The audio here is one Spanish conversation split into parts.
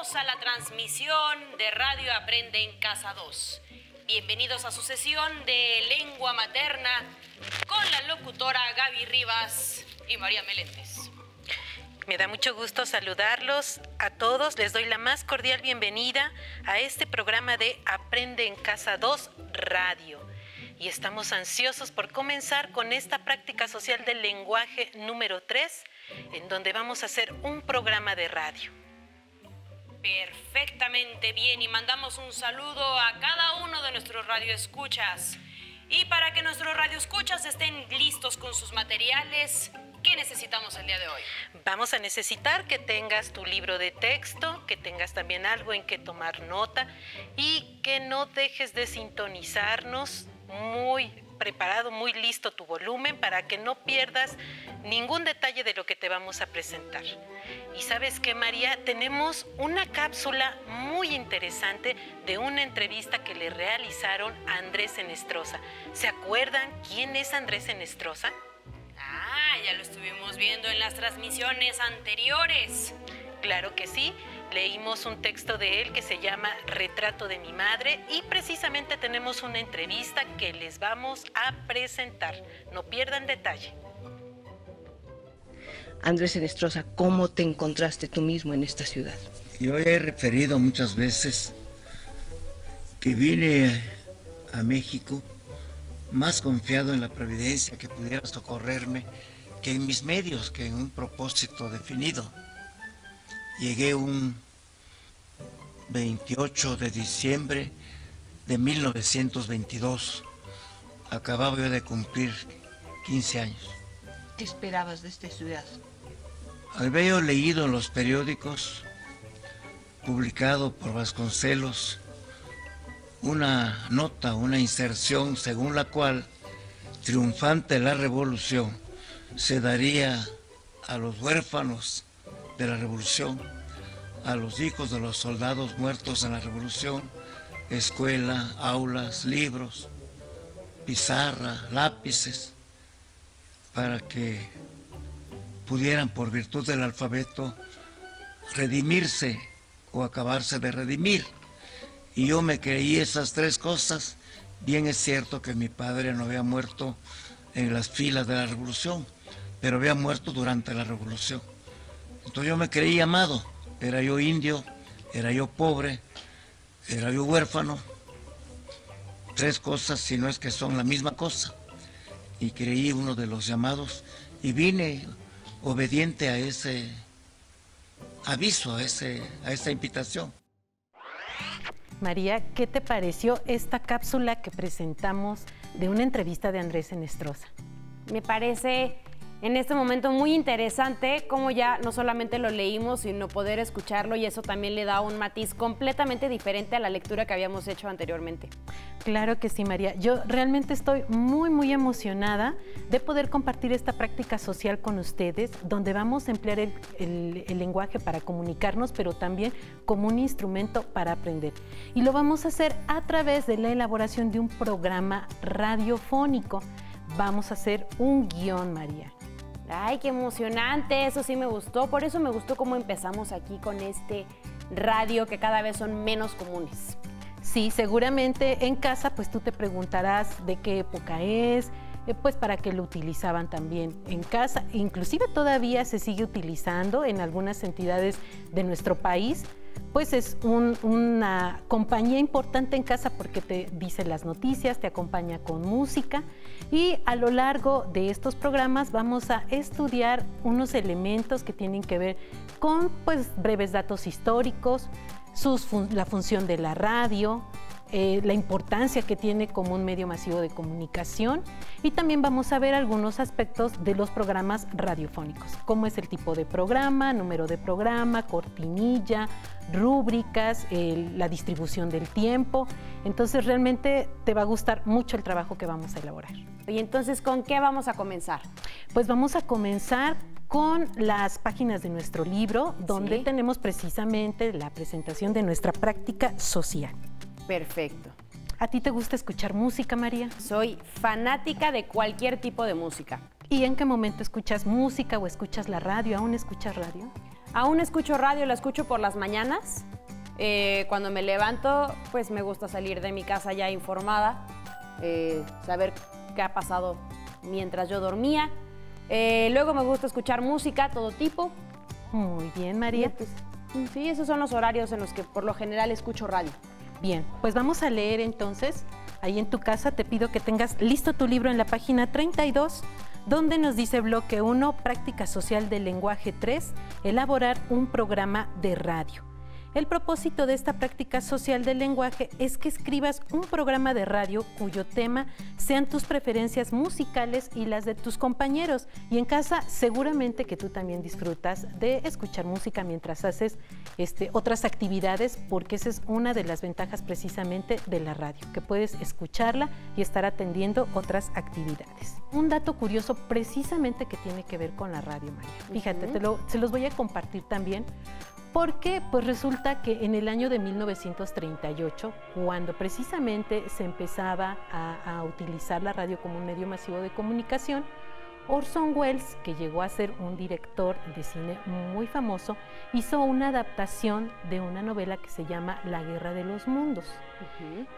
Bienvenidos a la transmisión de Radio Aprende en Casa 2. Bienvenidos a su sesión de lengua materna con la locutora Gaby Rivas y María Meléndez. Me da mucho gusto saludarlos a todos. Les doy la más cordial bienvenida a este programa de Aprende en Casa 2 Radio. Y estamos ansiosos por comenzar con esta práctica social del lenguaje número 3, en donde vamos a hacer un programa de radio. Perfectamente bien, y mandamos un saludo a cada uno de nuestros radioescuchas. Y para que nuestros radioescuchas estén listos con sus materiales, ¿qué necesitamos el día de hoy? Vamos a necesitar que tengas tu libro de texto, que tengas también algo en que tomar nota y que no dejes de sintonizarnos. Muy preparado, muy listo tu volumen para que no pierdas ningún detalle de lo que te vamos a presentar. Y ¿sabes qué, María? Tenemos una cápsula muy interesante de una entrevista que le realizaron a Andrés Enestrosa. ¿Se acuerdan quién es Andrés Enestrosa? Ya lo estuvimos viendo en las transmisiones anteriores. Claro que sí. Leímos un texto de él que se llama Retrato de mi madre y precisamente tenemos una entrevista que les vamos a presentar. No pierdan detalle. Andrés Enestrosa, ¿cómo te encontraste tú mismo en esta ciudad? Yo he referido muchas veces que vine a México más confiado en la providencia que pudiera socorrerme que en mis medios, que en un propósito definido. Llegué un 28 de diciembre de 1922. Acababa yo de cumplir 15 años. ¿Qué esperabas de esta ciudad? Había yo leído en los periódicos, publicado por Vasconcelos, una nota, una inserción según la cual, triunfante la revolución, se daría a los huérfanos de la revolución, a los hijos de los soldados muertos en la revolución, escuela, aulas, libros, pizarra, lápices, para que pudieran, por virtud del alfabeto, redimirse o acabarse de redimir. Y yo me creí esas tres cosas. Bien es cierto que mi padre no había muerto en las filas de la revolución, pero había muerto durante la revolución. Entonces yo me creí amado. Era yo indio, era yo pobre, era yo huérfano. Tres cosas, si no es que son la misma cosa. Y creí uno de los llamados y vine obediente a ese aviso, a esa invitación. María, ¿qué te pareció esta cápsula que presentamos de una entrevista de Andrés Enestrosa? Me parece en este momento muy interesante cómo ya no solamente lo leímos, sino poder escucharlo, y eso también le da un matiz completamente diferente a la lectura que habíamos hecho anteriormente. Claro que sí, María. Yo realmente estoy muy emocionada de poder compartir esta práctica social con ustedes, donde vamos a emplear el lenguaje para comunicarnos, pero también como un instrumento para aprender. Y lo vamos a hacer a través de la elaboración de un programa radiofónico. Vamos a hacer un guión, María. ¡Ay, qué emocionante! Eso sí me gustó. Por eso me gustó cómo empezamos aquí con este radio, que cada vez son menos comunes. Sí, seguramente en casa pues tú te preguntarás de qué época es, pues para qué lo utilizaban también en casa. Inclusive todavía se sigue utilizando en algunas entidades de nuestro país. Pues es una compañía importante en casa porque te dice las noticias, te acompaña con música, y a lo largo de estos programas vamos a estudiar unos elementos que tienen que ver con pues breves datos históricos, la función de la radio, la importancia que tiene como un medio masivo de comunicación, y también vamos a ver algunos aspectos de los programas radiofónicos, cómo es el tipo de programa, número de programa, cortinilla, rúbricas, la distribución del tiempo. Entonces realmente te va a gustar mucho el trabajo que vamos a elaborar. Y entonces, ¿con qué vamos a comenzar? Pues vamos a comenzar con las páginas de nuestro libro, donde ¿Sí? tenemos precisamente la presentación de nuestra práctica social. Perfecto. ¿A ti te gusta escuchar música, María? Soy fanática de cualquier tipo de música. ¿Y en qué momento escuchas música o escuchas la radio? ¿Aún escuchas radio? Aún escucho radio, la escucho por las mañanas, Cuando me levanto, pues me gusta salir de mi casa ya informada, saber qué ha pasado mientras yo dormía. Luego me gusta escuchar música, todo tipo. Muy bien, María. Pues, sí, esos son los horarios en los que por lo general escucho radio. Bien, pues vamos a leer entonces. Ahí en tu casa te pido que tengas listo tu libro en la página 32, donde nos dice bloque 1, práctica social del lenguaje 3, elaborar un programa de radio. El propósito de esta práctica social del lenguaje es que escribas un programa de radio cuyo tema sean tus preferencias musicales y las de tus compañeros. Y en casa seguramente que tú también disfrutas de escuchar música mientras haces otras actividades, porque esa es una de las ventajas precisamente de la radio, que puedes escucharla y estar atendiendo otras actividades. Un dato curioso precisamente que tiene que ver con la radio, María. Fíjate, se los voy a compartir también. Porque pues resulta que en el año de 1938, cuando precisamente se empezaba a utilizar la radio como un medio masivo de comunicación, Orson Welles, que llegó a ser un director de cine muy famoso, hizo una adaptación de una novela que se llama La Guerra de los Mundos.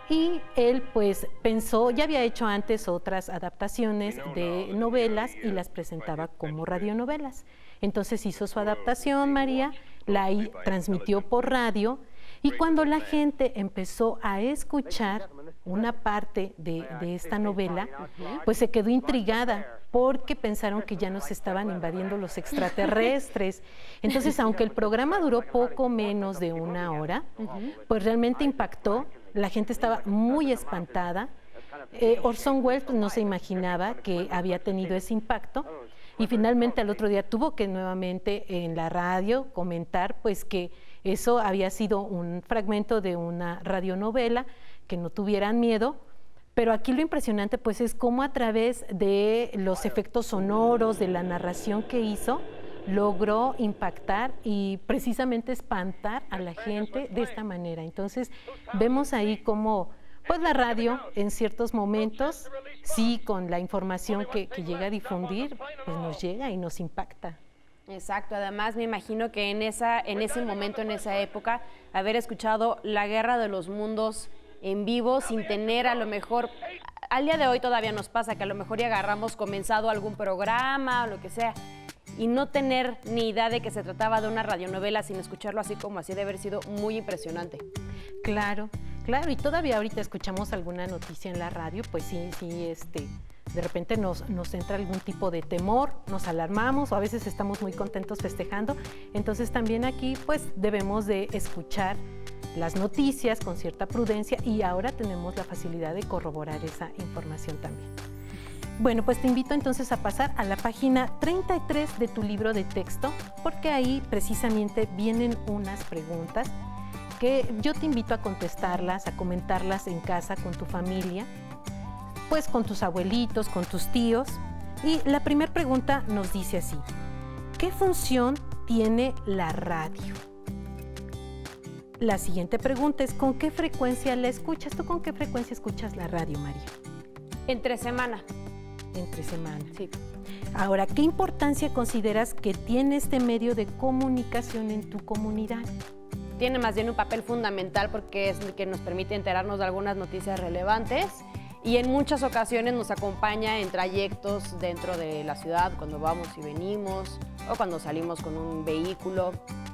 Y él pues pensó, ya había hecho antes otras adaptaciones de novelas y las presentaba como radionovelas. Entonces hizo su adaptación, María, la transmitió por radio, y cuando la gente empezó a escuchar una parte de esta novela, pues se quedó intrigada porque pensaron que ya nos estaban invadiendo los extraterrestres. Entonces, aunque el programa duró poco menos de una hora, pues realmente impactó, la gente estaba muy espantada. Orson Welles no se imaginaba que había tenido ese impacto. Y finalmente al otro día tuvo que nuevamente en la radio comentar pues que eso había sido un fragmento de una radionovela, que no tuvieran miedo. Pero aquí lo impresionante pues es cómo a través de los efectos sonoros, de la narración que hizo, logró impactar y precisamente espantar a la gente de esta manera. Entonces vemos ahí cómo pues la radio en ciertos momentos, sí, con la información que llega a difundir, pues nos llega y nos impacta. Exacto, además me imagino que en ese momento, en esa época, haber escuchado La Guerra de los Mundos en vivo sin tener a lo mejor, al día de hoy todavía nos pasa que a lo mejor ya agarramos comenzado algún programa o lo que sea, y no tener ni idea de que se trataba de una radionovela sin escucharlo así como así, debe haber sido muy impresionante. Claro. Claro, y todavía ahorita escuchamos alguna noticia en la radio, pues sí, de repente nos entra algún tipo de temor, nos alarmamos o a veces estamos muy contentos festejando. Entonces también aquí pues debemos de escuchar las noticias con cierta prudencia, y ahora tenemos la facilidad de corroborar esa información también. Bueno, pues te invito entonces a pasar a la página 33 de tu libro de texto, porque ahí precisamente vienen unas preguntas que yo te invito a contestarlas, a comentarlas en casa con tu familia, pues con tus abuelitos, con tus tíos. Y la primera pregunta nos dice así: ¿qué función tiene la radio? La siguiente pregunta es: ¿con qué frecuencia la escuchas? ¿Tú con qué frecuencia escuchas la radio, María? Entre semana. Entre semana. Sí. Ahora, ¿qué importancia consideras que tiene este medio de comunicación en tu comunidad? Tiene más bien un papel fundamental porque es el que nos permite enterarnos de algunas noticias relevantes, y en muchas ocasiones nos acompaña en trayectos dentro de la ciudad, cuando vamos y venimos o cuando salimos con un vehículo,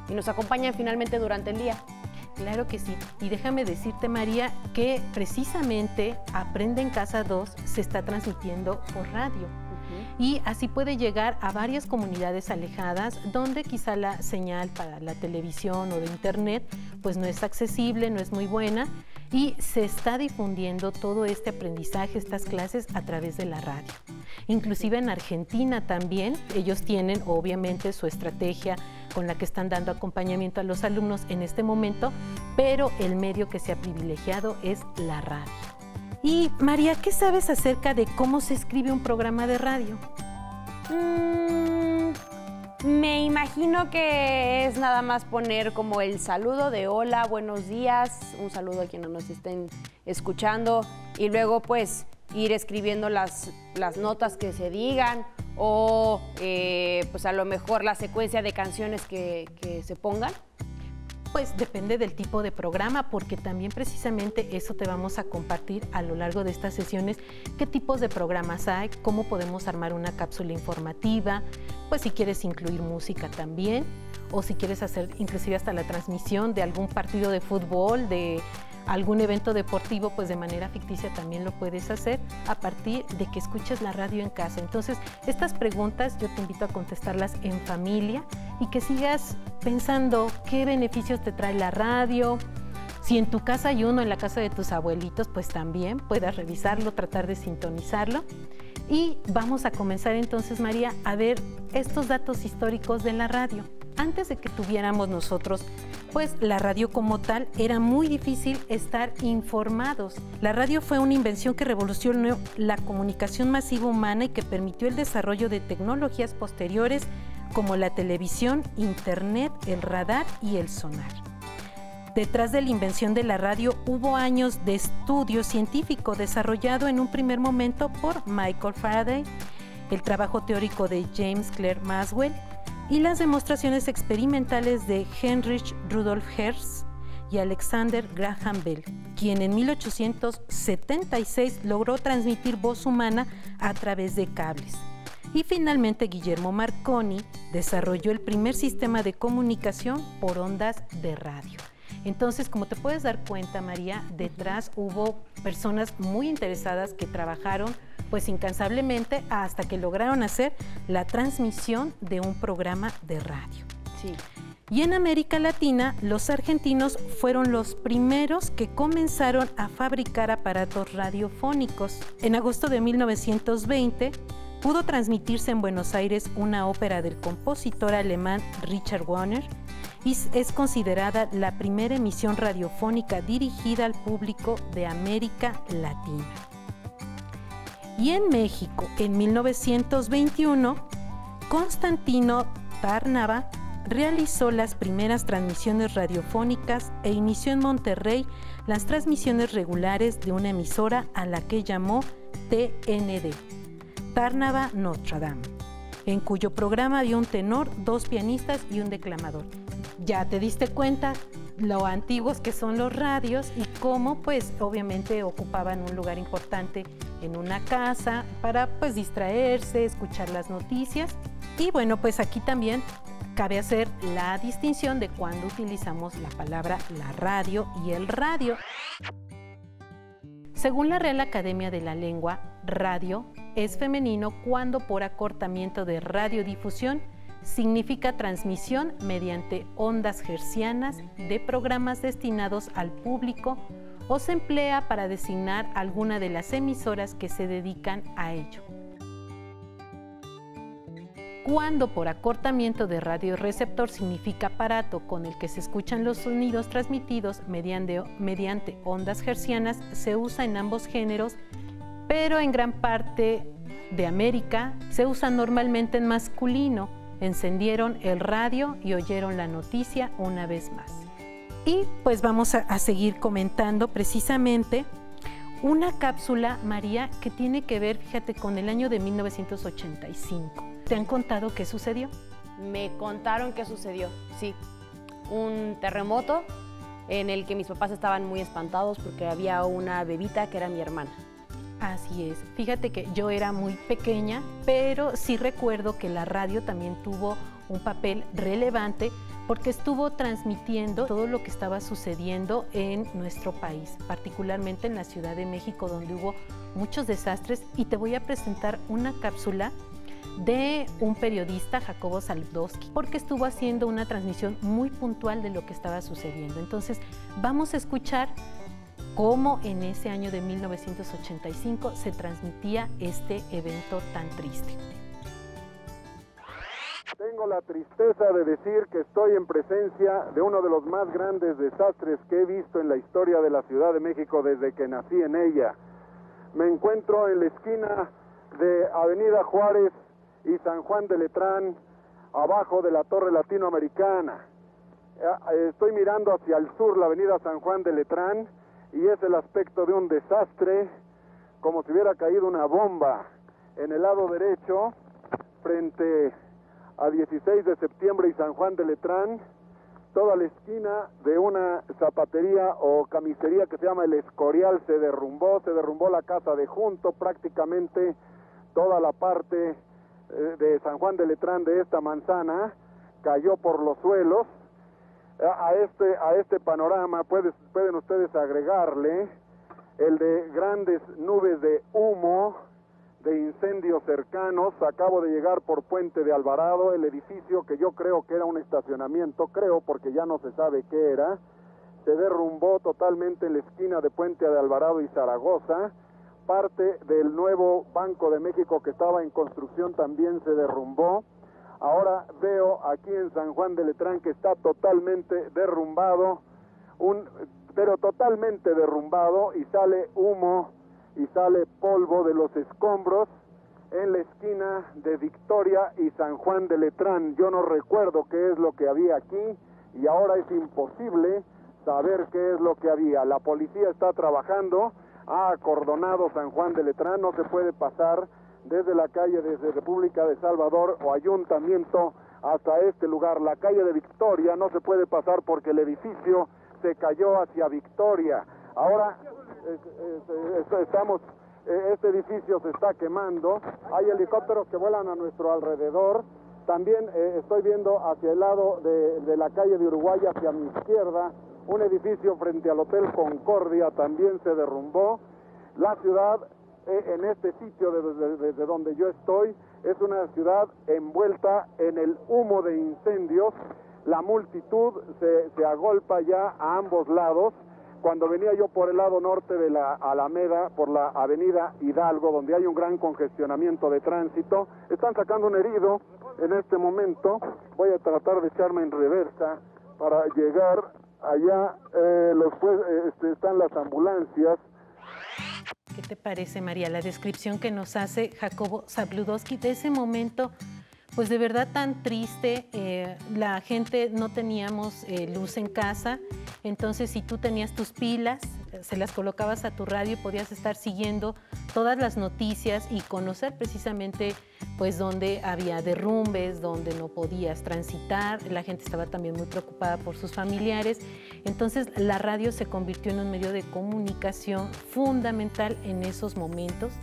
y nos acompaña finalmente durante el día. Claro que sí, y déjame decirte, María, que precisamente Aprende en Casa 2 se está transmitiendo por radio. Y así puede llegar a varias comunidades alejadas donde quizá la señal para la televisión o de internet pues no es accesible, no es muy buena, y se está difundiendo todo este aprendizaje, estas clases a través de la radio. Inclusive en Argentina también, ellos tienen obviamente su estrategia con la que están dando acompañamiento a los alumnos en este momento, pero el medio que se ha privilegiado es la radio. Y María, ¿qué sabes acerca de cómo se escribe un programa de radio? Me imagino que es nada más poner como el saludo de hola, buenos días, un saludo a quienes nos estén escuchando, y luego pues ir escribiendo las notas que se digan, o pues a lo mejor la secuencia de canciones que se pongan. Pues depende del tipo de programa, porque también precisamente eso te vamos a compartir a lo largo de estas sesiones, qué tipos de programas hay, cómo podemos armar una cápsula informativa, pues si quieres incluir música también, o si quieres hacer inclusive hasta la transmisión de algún partido de fútbol, de algún evento deportivo, pues de manera ficticia también lo puedes hacer a partir de que escuches la radio en casa. Entonces, estas preguntas yo te invito a contestarlas en familia y que sigas pensando qué beneficios te trae la radio. Si en tu casa hay uno, en la casa de tus abuelitos, pues también puedas revisarlo, tratar de sintonizarlo. Y vamos a comenzar entonces, María, a ver estos datos históricos de la radio. Antes de que tuviéramos nosotros, pues la radio como tal, era muy difícil estar informados. La radio fue una invención que revolucionó la comunicación masiva humana y que permitió el desarrollo de tecnologías posteriores como la televisión, internet, el radar y el sonar. Detrás de la invención de la radio hubo años de estudio científico desarrollado en un primer momento por Michael Faraday, el trabajo teórico de James Clerk Maxwell y las demostraciones experimentales de Heinrich Rudolf Hertz y Alexander Graham Bell, quien en 1876 logró transmitir voz humana a través de cables. Y finalmente Guillermo Marconi desarrolló el primer sistema de comunicación por ondas de radio. Entonces, como te puedes dar cuenta, María, detrás hubo personas muy interesadas que trabajaron pues incansablemente hasta que lograron hacer la transmisión de un programa de radio. Sí. Y en América Latina, los argentinos fueron los primeros que comenzaron a fabricar aparatos radiofónicos. En agosto de 1920, pudo transmitirse en Buenos Aires una ópera del compositor alemán Richard Wagner y es considerada la primera emisión radiofónica dirigida al público de América Latina. Y en México, en 1921, Constantino Tárnava realizó las primeras transmisiones radiofónicas e inició en Monterrey las transmisiones regulares de una emisora a la que llamó TND, Tárnava Notre Dame, en cuyo programa había un tenor, 2 pianistas y un declamador. Ya te diste cuenta lo antiguos que son los radios y cómo pues obviamente ocupaban un lugar importante en una casa para pues distraerse, escuchar las noticias. Y bueno, pues aquí también cabe hacer la distinción de cuando utilizamos la palabra la radio y el radio. Según la Real Academia de la Lengua, radio es femenino cuando por acortamiento de radiodifusión significa transmisión mediante ondas hertzianas de programas destinados al público o se emplea para designar alguna de las emisoras que se dedican a ello. Cuando por acortamiento de radioreceptor significa aparato con el que se escuchan los sonidos transmitidos mediante ondas hertzianas, se usa en ambos géneros, pero en gran parte de América se usa normalmente en masculino. Encendieron el radio y oyeron la noticia una vez más. Y pues vamos a seguir comentando precisamente una cápsula, María, que tiene que ver, fíjate, con el año de 1985. ¿Te han contado qué sucedió? Me contaron qué sucedió, sí. Un terremoto en el que mis papás estaban muy espantados porque había una bebita que era mi hermana. Así es. Fíjate que yo era muy pequeña, pero sí recuerdo que la radio también tuvo un papel relevante porque estuvo transmitiendo todo lo que estaba sucediendo en nuestro país, particularmente en la Ciudad de México, donde hubo muchos desastres. Y te voy a presentar una cápsula de un periodista, Jacobo Saludowski, porque estuvo haciendo una transmisión muy puntual de lo que estaba sucediendo. Entonces, vamos a escuchar cómo en ese año de 1985 se transmitía este evento tan triste. Tengo la tristeza de decir que estoy en presencia de uno de los más grandes desastres que he visto en la historia de la Ciudad de México desde que nací en ella. Me encuentro en la esquina de Avenida Juárez y San Juan de Letrán, abajo de la Torre Latinoamericana. Estoy mirando hacia el sur la Avenida San Juan de Letrán y es el aspecto de un desastre, como si hubiera caído una bomba. En el lado derecho, frente a 16 de septiembre y San Juan de Letrán, toda la esquina de una zapatería o camisería que se llama El Escorial se derrumbó la casa de junto, prácticamente toda la parte de San Juan de Letrán de esta manzana cayó por los suelos. A este panorama pueden ustedes agregarle el de grandes nubes de humo, de incendios cercanos. Acabo de llegar por Puente de Alvarado, el edificio que yo creo que era un estacionamiento, porque ya no se sabe qué era, se derrumbó totalmente en la esquina de Puente de Alvarado y Zaragoza. Parte del nuevo Banco de México que estaba en construcción también se derrumbó. Ahora veo aquí en San Juan de Letrán que está totalmente derrumbado, pero totalmente derrumbado, y sale humo y sale polvo de los escombros en la esquina de Victoria y San Juan de Letrán. Yo no recuerdo qué es lo que había aquí y ahora es imposible saber qué es lo que había. La policía está trabajando, ha acordonado San Juan de Letrán, no se puede pasar desde la calle, desde República de Salvador o Ayuntamiento hasta este lugar. La calle de Victoria no se puede pasar porque el edificio se cayó hacia Victoria. Ahora este edificio se está quemando, hay helicópteros que vuelan a nuestro alrededor. También estoy viendo hacia el lado de la calle de Uruguay, hacia mi izquierda, un edificio frente al Hotel Concordia también se derrumbó. La ciudad, en este sitio desde donde yo estoy, es una ciudad envuelta en el humo de incendios. La multitud se agolpa ya a ambos lados. Cuando venía yo por el lado norte de la Alameda, por la avenida Hidalgo, donde hay un gran congestionamiento de tránsito, están sacando un herido en este momento. Voy a tratar de echarme en reversa para llegar allá. Están las ambulancias. ¿Qué te parece, María, la descripción que nos hace Jacobo Zabludowski de ese momento? Pues de verdad tan triste. La gente no teníamos luz en casa, entonces si tú tenías tus pilas, se las colocabas a tu radio y podías estar siguiendo todas las noticias y conocer precisamente pues dónde había derrumbes, dónde no podías transitar. La gente estaba también muy preocupada por sus familiares. Entonces la radio se convirtió en un medio de comunicación fundamental en esos momentos.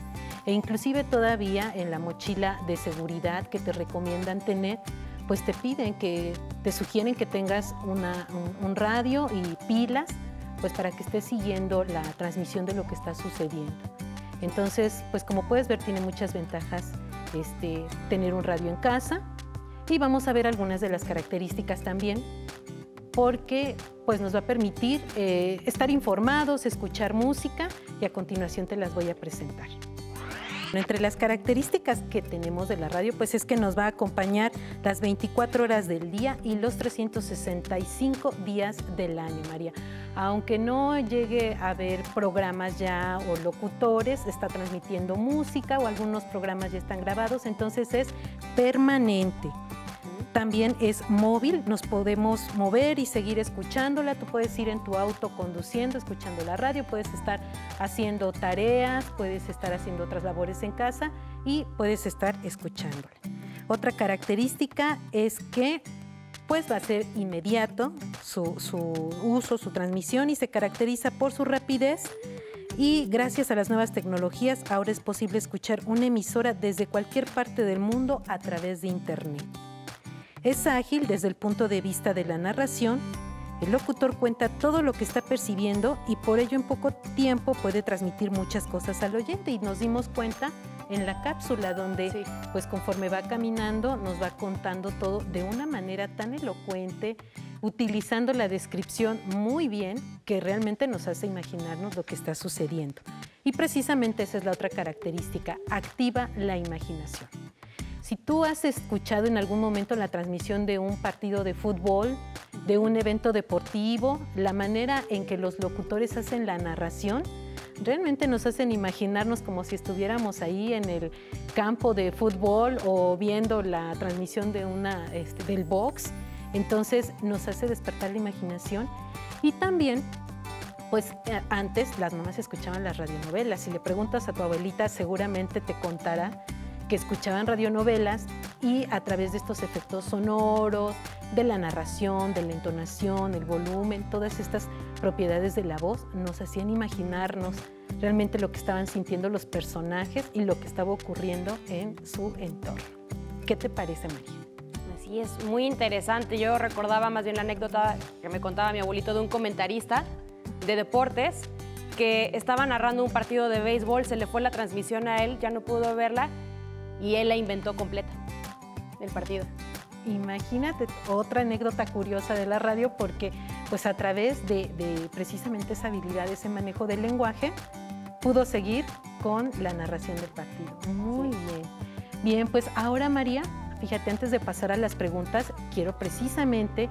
E inclusive todavía en la mochila de seguridad que te recomiendan tener, pues te piden te sugieren que tengas un radio y pilas, pues para que estés siguiendo la transmisión de lo que está sucediendo. Entonces, pues como puedes ver, tiene muchas ventajas tener un radio en casa, y vamos a ver algunas de las características también, porque pues nos va a permitir estar informados, escuchar música, y a continuación te las voy a presentar. Entre las características que tenemos de la radio, pues es que nos va a acompañar las 24 horas del día y los 365 días del año, María. Aunque no llegue a haber programas ya o locutores, está transmitiendo música o algunos programas ya están grabados, entonces es permanente. También es móvil, nos podemos mover y seguir escuchándola. Tú puedes ir en tu auto conduciendo, escuchando la radio, puedes estar haciendo tareas, puedes estar haciendo otras labores en casa y puedes estar escuchándola. Otra característica es que pues va a ser inmediato su uso, su transmisión, y se caracteriza por su rapidez. Y gracias a las nuevas tecnologías, ahora es posible escuchar una emisora desde cualquier parte del mundo a través de Internet. Es ágil desde el punto de vista de la narración. El locutor cuenta todo lo que está percibiendo y por ello en poco tiempo puede transmitir muchas cosas al oyente, y nos dimos cuenta en la cápsula donde sí, pues conforme va caminando nos va contando todo de una manera tan elocuente, utilizando la descripción muy bien, que realmente nos hace imaginarnos lo que está sucediendo. Y precisamente esa es la otra característica, activa la imaginación. Si tú has escuchado en algún momento la transmisión de un partido de fútbol, de un evento deportivo, la manera en que los locutores hacen la narración, realmente nos hacen imaginarnos como si estuviéramos ahí en el campo de fútbol o viendo la transmisión de del box. Entonces nos hace despertar la imaginación. Y también, pues antes las mamás escuchaban las radionovelas. Si le preguntas a tu abuelita, seguramente te contará que escuchaban radionovelas, y a través de estos efectos sonoros, de la narración, de la entonación, el volumen, todas estas propiedades de la voz nos hacían imaginarnos realmente lo que estaban sintiendo los personajes y lo que estaba ocurriendo en su entorno. ¿Qué te parece, María? Así es, muy interesante. Yo recordaba más bien la anécdota que me contaba mi abuelito de un comentarista de deportes que estaba narrando un partido de béisbol, se le fue la transmisión a él, ya no pudo verla y él la inventó completa, el partido. Imagínate, otra anécdota curiosa de la radio, porque pues a través de precisamente esa habilidad, ese manejo del lenguaje, pudo seguir con la narración del partido. Muy bien. Bien, pues ahora, María, fíjate, antes de pasar a las preguntas, quiero precisamente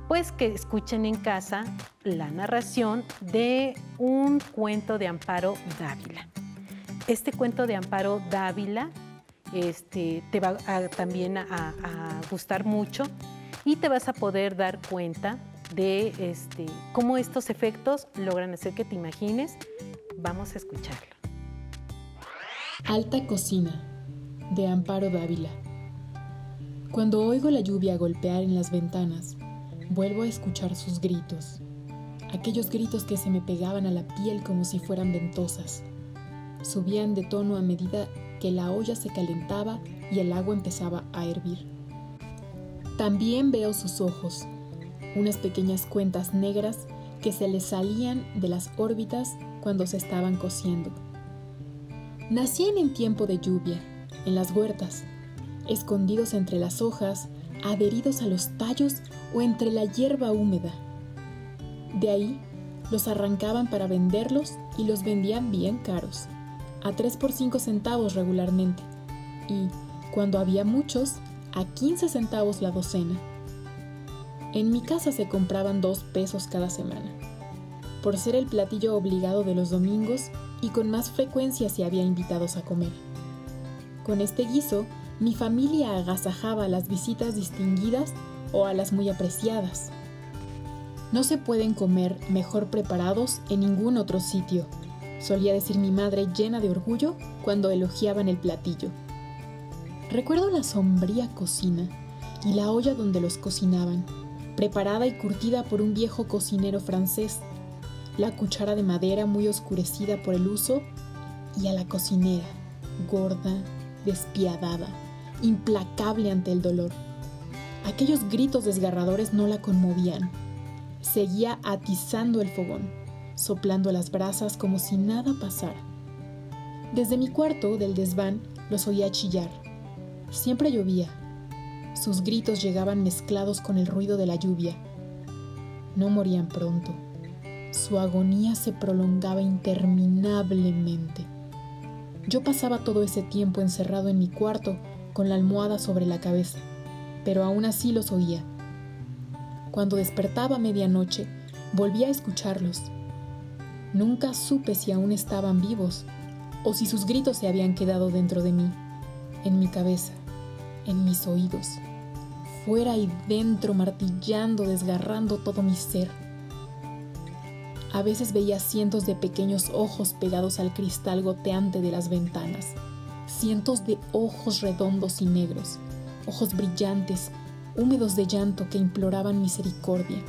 pues que escuchen en casa la narración de un cuento de Amparo Dávila. Este cuento de Amparo Dávila te va también a gustar mucho y te vas a poder dar cuenta de cómo estos efectos logran hacer que te imagines. Vamos a escucharlo. Alta cocina, de Amparo Dávila. Cuando oigo la lluvia golpear en las ventanas, vuelvo a escuchar sus gritos, aquellos gritos que se me pegaban a la piel como si fueran ventosas. Subían de tono a medida que la olla se calentaba y el agua empezaba a hervir. También veo sus ojos, unas pequeñas cuentas negras que se les salían de las órbitas cuando se estaban cociendo. Nacían en tiempo de lluvia, en las huertas, escondidos entre las hojas, adheridos a los tallos o entre la hierba húmeda. De ahí los arrancaban para venderlos y los vendían bien caros, a 3 por 5 centavos regularmente, y, cuando había muchos, a 15 centavos la docena. En mi casa se compraban 2 pesos cada semana, por ser el platillo obligado de los domingos y con más frecuencia si había invitados a comer. Con este guiso, mi familia agasajaba a las visitas distinguidas o a las muy apreciadas. No se pueden comer mejor preparados en ningún otro sitio, solía decir mi madre llena de orgullo cuando elogiaban el platillo. Recuerdo la sombría cocina y la olla donde los cocinaban, preparada y curtida por un viejo cocinero francés, la cuchara de madera muy oscurecida por el uso y a la cocinera, gorda, despiadada, implacable ante el dolor. Aquellos gritos desgarradores no la conmovían. Seguía atizando el fogón, soplando las brasas como si nada pasara. Desde mi cuarto del desván los oía chillar. Siempre llovía. Sus gritos llegaban mezclados con el ruido de la lluvia. No morían pronto. Su agonía se prolongaba interminablemente. Yo pasaba todo ese tiempo encerrado en mi cuarto con la almohada sobre la cabeza, pero aún así los oía. Cuando despertaba a medianoche, volvía a escucharlos. Nunca supe si aún estaban vivos o si sus gritos se habían quedado dentro de mí, en mi cabeza, en mis oídos, fuera y dentro, martillando, desgarrando todo mi ser. A veces veía cientos de pequeños ojos pegados al cristal goteante de las ventanas, cientos de ojos redondos y negros, ojos brillantes, húmedos de llanto que imploraban misericordia.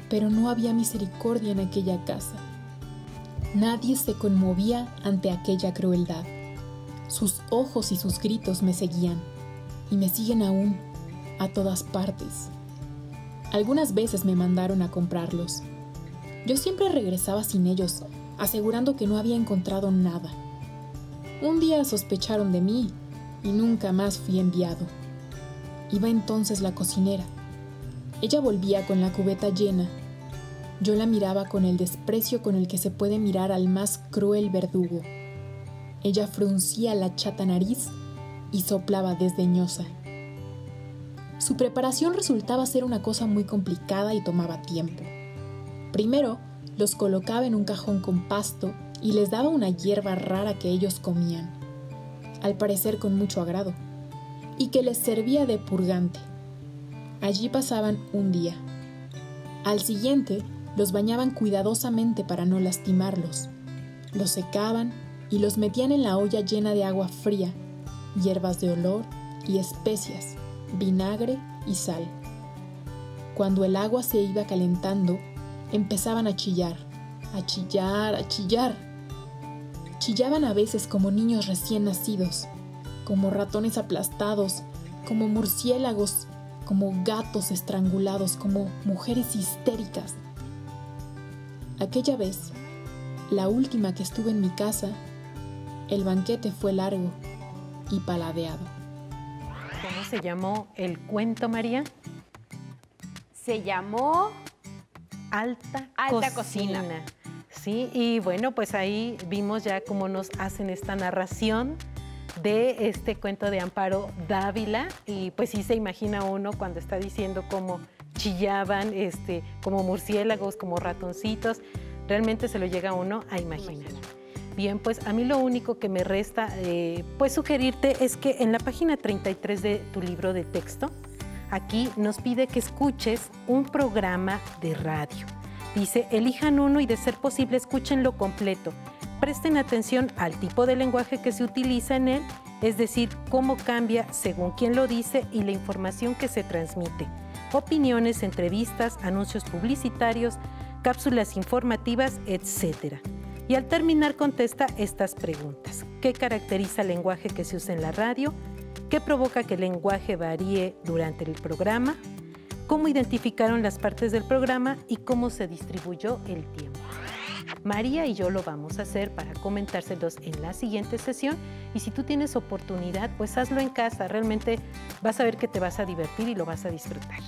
Pero no había misericordia en aquella casa. Nadie se conmovía ante aquella crueldad. Sus ojos y sus gritos me seguían, y me siguen aún, a todas partes. Algunas veces me mandaron a comprarlos. Yo siempre regresaba sin ellos, asegurando que no había encontrado nada. Un día sospecharon de mí y nunca más fui enviado. Iba entonces la cocinera. Ella volvía con la cubeta llena. Yo la miraba con el desprecio con el que se puede mirar al más cruel verdugo. Ella fruncía la chata nariz y soplaba desdeñosa. Su preparación resultaba ser una cosa muy complicada y tomaba tiempo. Primero, los colocaba en un cajón con pasto y les daba una hierba rara que ellos comían, al parecer con mucho agrado, y que les servía de purgante. Allí pasaban un día. Al siguiente, los bañaban cuidadosamente para no lastimarlos. Los secaban y los metían en la olla llena de agua fría, hierbas de olor y especias, vinagre y sal. Cuando el agua se iba calentando, empezaban a chillar, a chillar, a chillar. Chillaban a veces como niños recién nacidos, como ratones aplastados, como murciélagos, como gatos estrangulados, como mujeres histéricas. Aquella vez, la última que estuve en mi casa, el banquete fue largo y paladeado. ¿Cómo se llamó el cuento, María? Se llamó Alta Cocina. Sí, y bueno, pues ahí vimos ya cómo nos hacen esta narración de este cuento de Amparo Dávila, y pues sí se imagina uno cuando está diciendo cómo chillaban, como murciélagos, como ratoncitos, realmente se lo llega uno a imaginar. Bien, pues a mí lo único que me resta pues sugerirte es que en la página 33 de tu libro de texto, aquí nos pide que escuches un programa de radio. Dice, elijan uno y de ser posible escúchenlo completo. Presten atención al tipo de lenguaje que se utiliza en él, es decir, cómo cambia según quién lo dice y la información que se transmite. Opiniones, entrevistas, anuncios publicitarios, cápsulas informativas, etc. Y al terminar contesta estas preguntas. ¿Qué caracteriza el lenguaje que se usa en la radio? ¿Qué provoca que el lenguaje varíe durante el programa? ¿Cómo identificaron las partes del programa y cómo se distribuyó el tiempo? María y yo lo vamos a hacer para comentárselos en la siguiente sesión, y si tú tienes oportunidad, pues hazlo en casa. Realmente vas a ver que te vas a divertir y lo vas a disfrutar.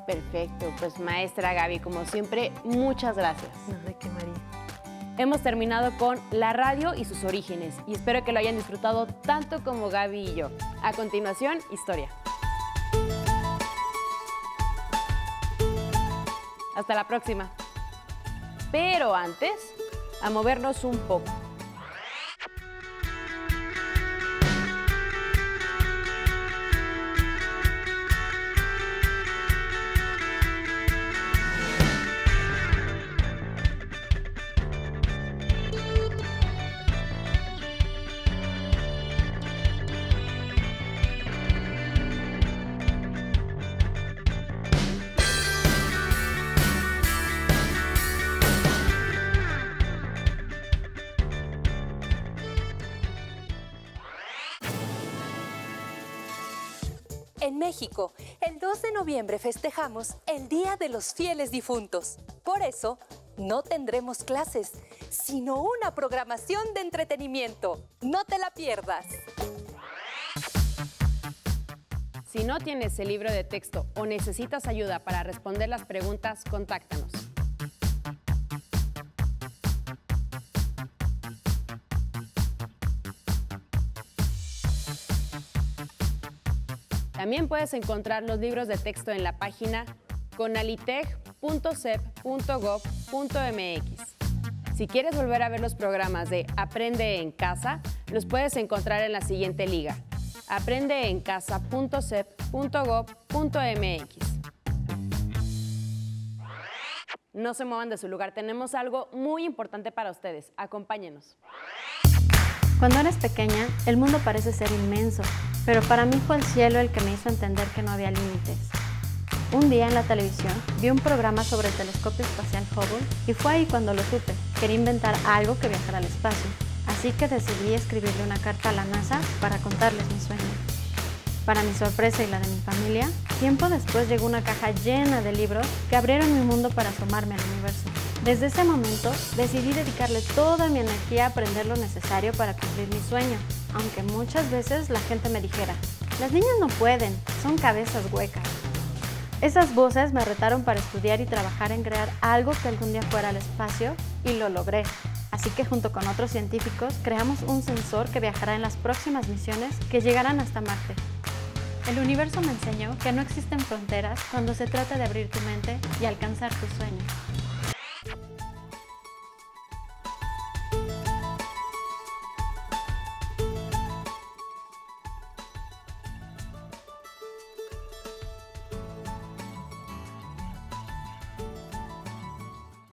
Perfecto, pues maestra Gaby, como siempre, muchas gracias. No, ¿de qué, María? Hemos terminado con la radio y sus orígenes y espero que lo hayan disfrutado tanto como Gaby y yo. A continuación, historia. Hasta la próxima. Pero antes, a movernos un poco. En México, el 2 de noviembre festejamos el Día de los Fieles Difuntos. Por eso, no tendremos clases, sino una programación de entretenimiento. No te la pierdas. Si no tienes el libro de texto o necesitas ayuda para responder las preguntas, contáctanos. También puedes encontrar los libros de texto en la página conaliteg.cep.gov.mx. Si quieres volver a ver los programas de Aprende en Casa, los puedes encontrar en la siguiente liga: aprendeencasa.cep.gov.mx. No se muevan de su lugar, tenemos algo muy importante para ustedes. Acompáñenos. Cuando eres pequeña, el mundo parece ser inmenso, pero para mí fue el cielo el que me hizo entender que no había límites. Un día en la televisión vi un programa sobre el telescopio espacial Hubble y fue ahí cuando lo supe. Quería inventar algo que viajara al espacio, así que decidí escribirle una carta a la NASA para contarles mi sueño. Para mi sorpresa y la de mi familia, tiempo después llegó una caja llena de libros que abrieron mi mundo para asomarme al universo. Desde ese momento, decidí dedicarle toda mi energía a aprender lo necesario para cumplir mi sueño, aunque muchas veces la gente me dijera: las niñas no pueden, son cabezas huecas. Esas voces me retaron para estudiar y trabajar en crear algo que algún día fuera al espacio, y lo logré. Así que junto con otros científicos creamos un sensor que viajará en las próximas misiones que llegarán hasta Marte. El universo me enseñó que no existen fronteras cuando se trata de abrir tu mente y alcanzar tus sueños.